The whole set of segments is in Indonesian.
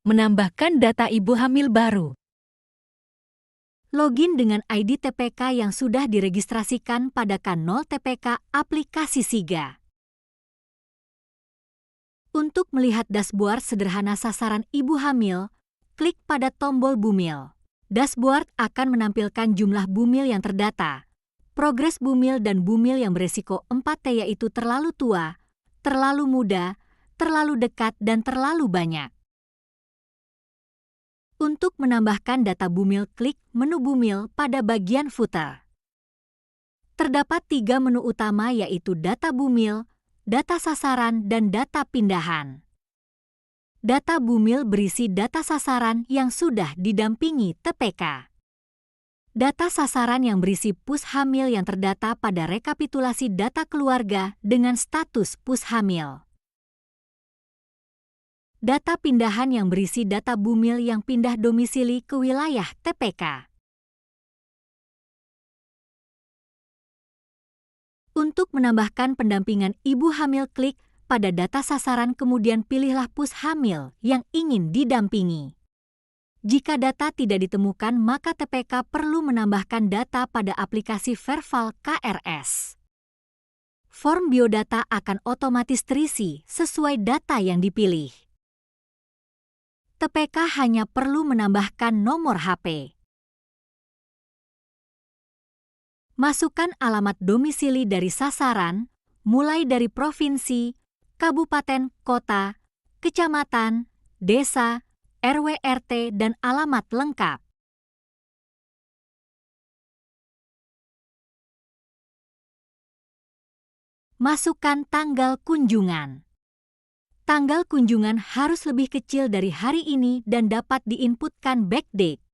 Menambahkan data ibu hamil baru. Login dengan ID TPK yang sudah diregistrasikan pada K0 TPK aplikasi SIGA. Untuk melihat dashboard sederhana sasaran ibu hamil, klik pada tombol bumil. Dashboard akan menampilkan jumlah bumil yang terdata, progres bumil dan bumil yang beresiko 4T yaitu terlalu tua, terlalu muda, terlalu dekat, dan terlalu banyak. Untuk menambahkan data bumil, klik menu bumil pada bagian footer. Terdapat 3 menu utama yaitu data bumil, data sasaran, dan data pindahan. Data bumil berisi data sasaran yang sudah didampingi TPK. Data sasaran yang berisi pus hamil yang terdata pada rekapitulasi data keluarga dengan status pus hamil. Data pindahan yang berisi data bumil yang pindah domisili ke wilayah TPK. Untuk menambahkan pendampingan ibu hamil, klik pada data sasaran kemudian pilihlah pus hamil yang ingin didampingi. Jika data tidak ditemukan, maka TPK perlu menambahkan data pada aplikasi Verval KRS. Form biodata akan otomatis terisi sesuai data yang dipilih. TPK hanya perlu menambahkan nomor HP. Masukkan alamat domisili dari sasaran, mulai dari provinsi, kabupaten, kota, kecamatan, desa, RW, RT, dan alamat lengkap. Masukkan tanggal kunjungan. Tanggal kunjungan harus lebih kecil dari hari ini dan dapat diinputkan backdate.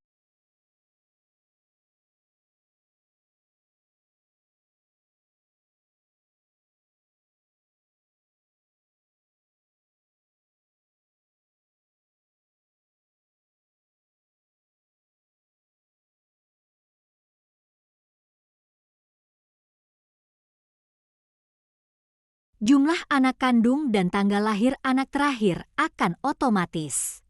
Jumlah anak kandung dan tanggal lahir anak terakhir akan otomatis.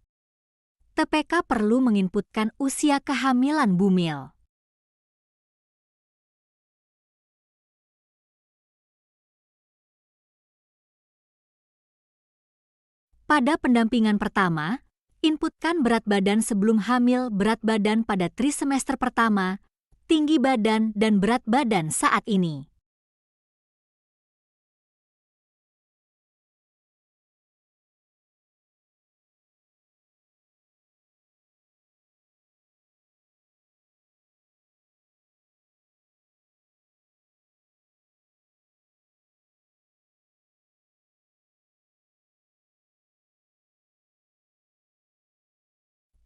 TPK perlu menginputkan usia kehamilan bumil. Pada pendampingan pertama, inputkan berat badan sebelum hamil, berat badan pada trimester pertama, tinggi badan, dan berat badan saat ini.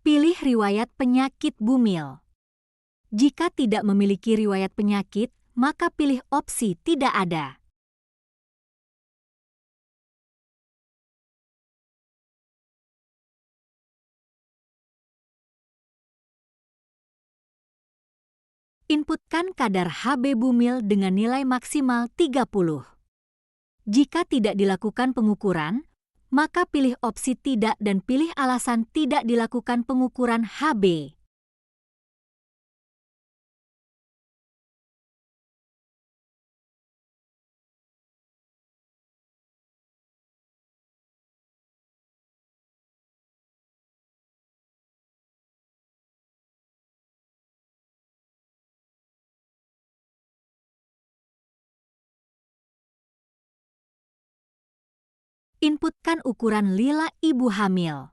Pilih riwayat penyakit bumil. Jika tidak memiliki riwayat penyakit, maka pilih opsi tidak ada. Inputkan kadar HB bumil dengan nilai maksimal 30. Jika tidak dilakukan pengukuran, maka pilih opsi tidak dan pilih alasan tidak dilakukan pengukuran HB. Inputkan ukuran lila ibu hamil.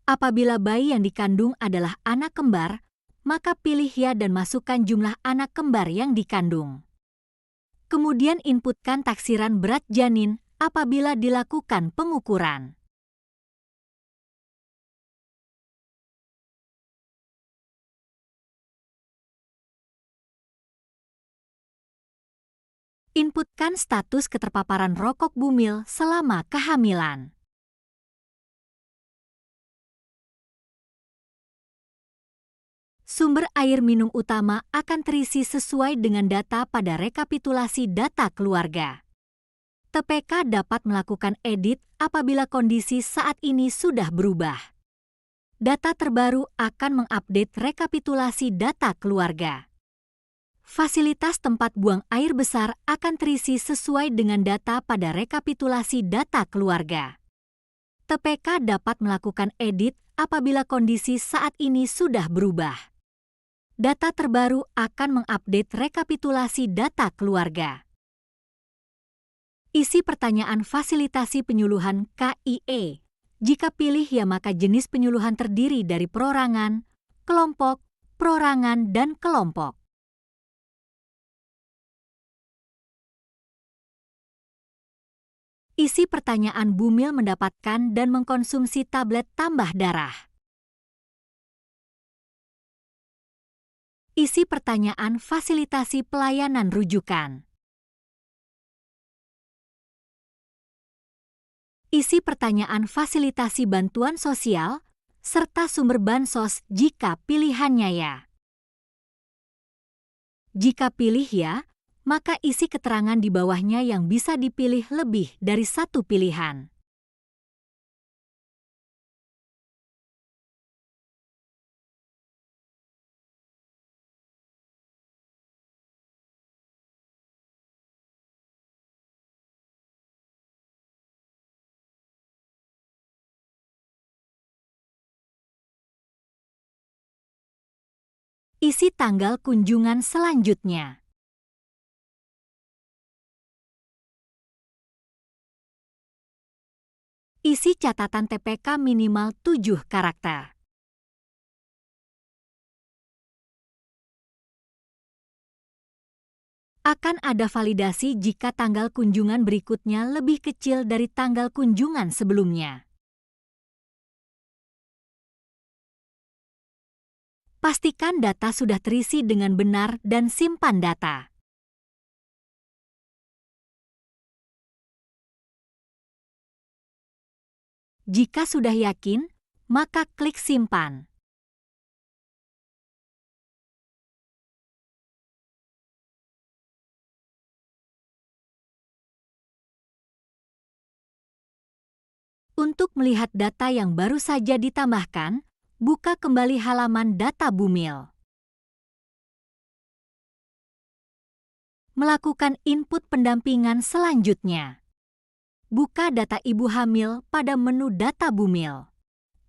Apabila bayi yang dikandung adalah anak kembar, maka pilih ya dan masukkan jumlah anak kembar yang dikandung. Kemudian inputkan taksiran berat janin apabila dilakukan pengukuran. Inputkan status keterpaparan rokok bumil selama kehamilan. Sumber air minum utama akan terisi sesuai dengan data pada rekapitulasi data keluarga. TPK dapat melakukan edit apabila kondisi saat ini sudah berubah. Data terbaru akan mengupdate rekapitulasi data keluarga. Fasilitas tempat buang air besar akan terisi sesuai dengan data pada rekapitulasi data keluarga. TPK dapat melakukan edit apabila kondisi saat ini sudah berubah. Data terbaru akan mengupdate rekapitulasi data keluarga. Isi pertanyaan fasilitasi penyuluhan KIE. Jika pilih ya maka jenis penyuluhan terdiri dari perorangan, kelompok, perorangan, dan kelompok. Isi pertanyaan Bumil mendapatkan dan mengkonsumsi tablet tambah darah. Isi pertanyaan fasilitasi pelayanan rujukan. Isi pertanyaan fasilitasi bantuan sosial, serta sumber bansos jika pilihannya ya. Jika pilih ya, maka isi keterangan di bawahnya yang bisa dipilih lebih dari satu pilihan. Isi tanggal kunjungan selanjutnya. Isi catatan TPK minimal 7 karakter. Akan ada validasi jika tanggal kunjungan berikutnya lebih kecil dari tanggal kunjungan sebelumnya. Pastikan data sudah terisi dengan benar dan simpan data. Jika sudah yakin, maka klik simpan. Untuk melihat data yang baru saja ditambahkan, buka kembali halaman data Bumil. Melakukan input pendampingan selanjutnya. Buka data ibu hamil pada menu data Bumil.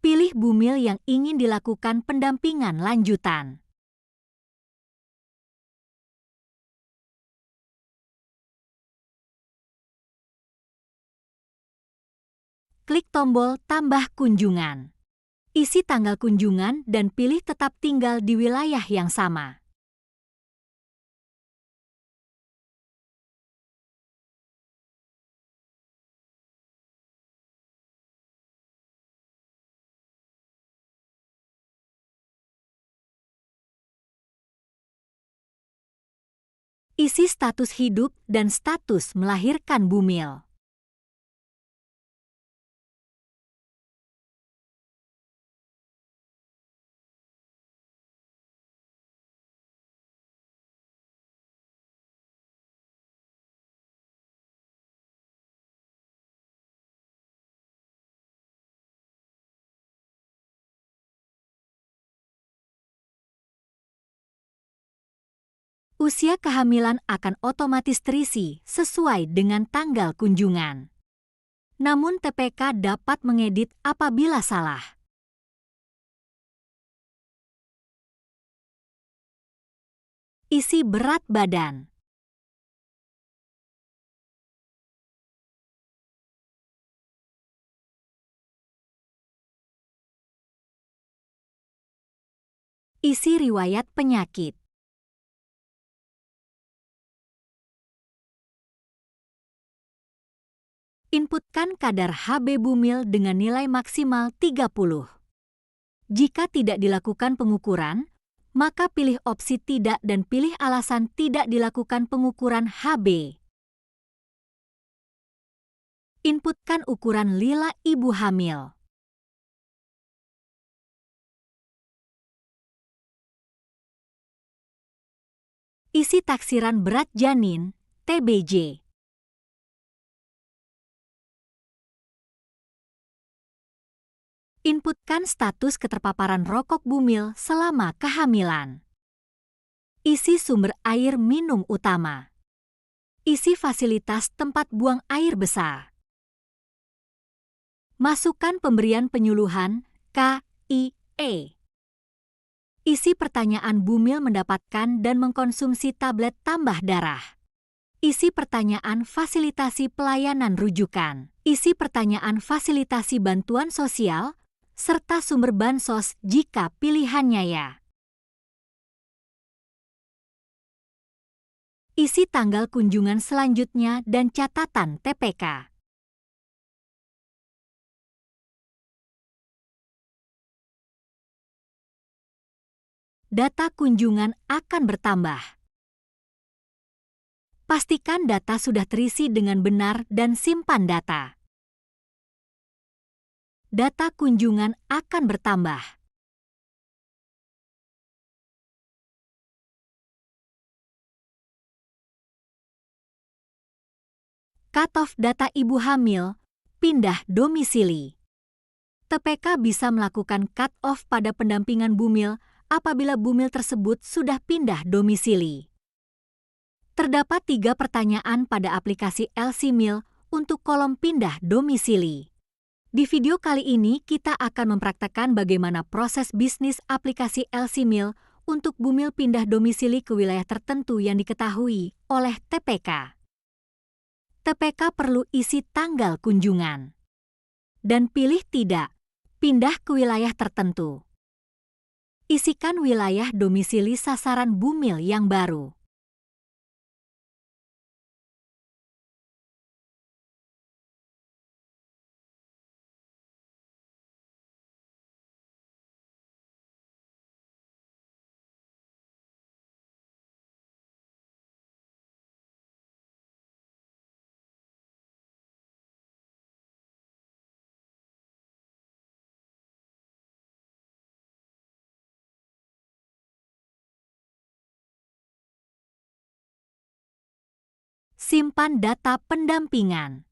Pilih Bumil yang ingin dilakukan pendampingan lanjutan. Klik tombol tambah kunjungan. Isi tanggal kunjungan dan pilih tetap tinggal di wilayah yang sama. Isi status hidup dan status melahirkan Bumil. Usia kehamilan akan otomatis terisi sesuai dengan tanggal kunjungan. Namun TPK dapat mengedit apabila salah. Isi berat badan. Isi riwayat penyakit. Inputkan kadar Hb Bumil dengan nilai maksimal 30. Jika tidak dilakukan pengukuran, maka pilih opsi tidak dan pilih alasan tidak dilakukan pengukuran Hb. Inputkan ukuran lila ibu hamil. Isi taksiran berat janin, TBJ. Inputkan status keterpaparan rokok Bumil selama kehamilan. Isi sumber air minum utama. Isi fasilitas tempat buang air besar. Masukkan pemberian penyuluhan KIE. Isi pertanyaan Bumil mendapatkan dan mengkonsumsi tablet tambah darah. Isi pertanyaan fasilitasi pelayanan rujukan. Isi pertanyaan fasilitasi bantuan sosial, serta sumber bansos jika pilihannya ya. Isi tanggal kunjungan selanjutnya dan catatan TPK. Data kunjungan akan bertambah. Pastikan data sudah terisi dengan benar dan simpan data. Data kunjungan akan bertambah. Cut-off data ibu hamil, pindah domisili. TPK bisa melakukan cut-off pada pendampingan Bumil apabila Bumil tersebut sudah pindah domisili. Terdapat 3 pertanyaan pada aplikasi LC-Mil untuk kolom pindah domisili. Di video kali ini kita akan mempraktekkan bagaimana proses bisnis aplikasi LC-Mil untuk Bumil pindah domisili ke wilayah tertentu yang diketahui oleh TPK. TPK perlu isi tanggal kunjungan. Dan pilih tidak, pindah ke wilayah tertentu. Isikan wilayah domisili sasaran Bumil yang baru. Simpan data pendampingan.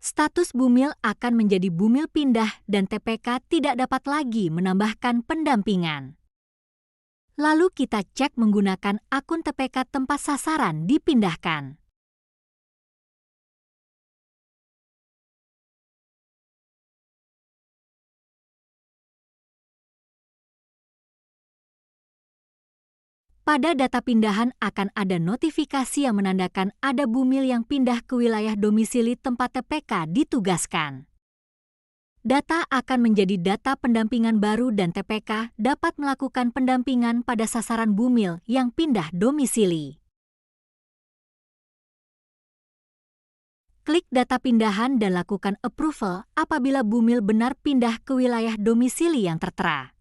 Status Bumil akan menjadi Bumil pindah dan TPK tidak dapat lagi menambahkan pendampingan. Lalu kita cek menggunakan akun TPK tempat sasaran dipindahkan. Pada data pindahan akan ada notifikasi yang menandakan ada Bumil yang pindah ke wilayah domisili tempat TPK ditugaskan. Data akan menjadi data pendampingan baru dan TPK dapat melakukan pendampingan pada sasaran Bumil yang pindah domisili. Klik data pindahan dan lakukan approval apabila Bumil benar pindah ke wilayah domisili yang tertera.